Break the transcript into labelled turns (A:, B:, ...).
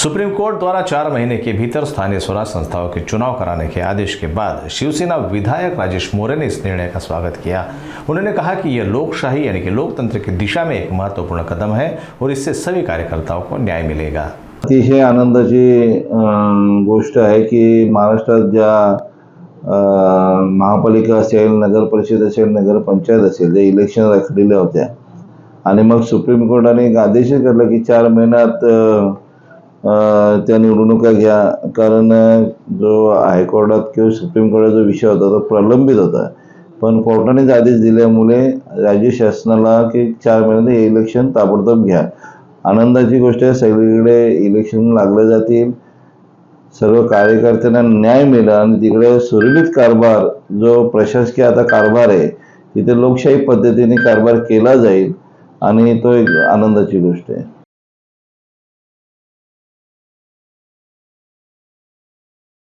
A: Supreme court द्वारा 4 महीने के भीतर स्थानीय स्वराज संस्थाओं के चुनाव कराने के आदेश के बाद शिवसेना विधायक राजेश मोरे ने इस निर्णय का स्वागत किया। उन्होंने कहा कि यह लोकशाही यानी कि लोकतंत्र की दिशा में एक महत्वपूर्ण कदम है और इससे सभी कार्यकर्ताओं को न्याय मिलेगा।
B: अतिशय आनंदाची गोष्ट आहे की महाराष्ट्रात ज्या महापालिका असेल, नगर परिषद असेल, नगर पंचायत असेल, जे इलेक्शन रखलेल्या होत्या आणि मग सुप्रीम कोर्टाने एक आदेश काढला की 4 महिन्यात त्या निवडणुका घ्या, कारण जो हायकोर्टात किंवा सुप्रीम कोर्टाचा जो विषय होता तो प्रलंबित होता। पण कोर्टानेच आदेश दिल्यामुळे राज्य शासनाला की 4 महिन्यात हे इलेक्शन ताबडतोब घ्या। आनंदाची गोष्ट आहे, सगळीकडे इलेक्शन लागले जातील, सर्व कार्यकर्त्यांना न्याय मिळेल आणि तिकडे सुरळीत कारभार जो प्रशासकीय आता कारभार आहे तिथे लोकशाही पद्धतीने कारभार केला जाईल आणि तो एक आनंदाची गोष्ट आहे।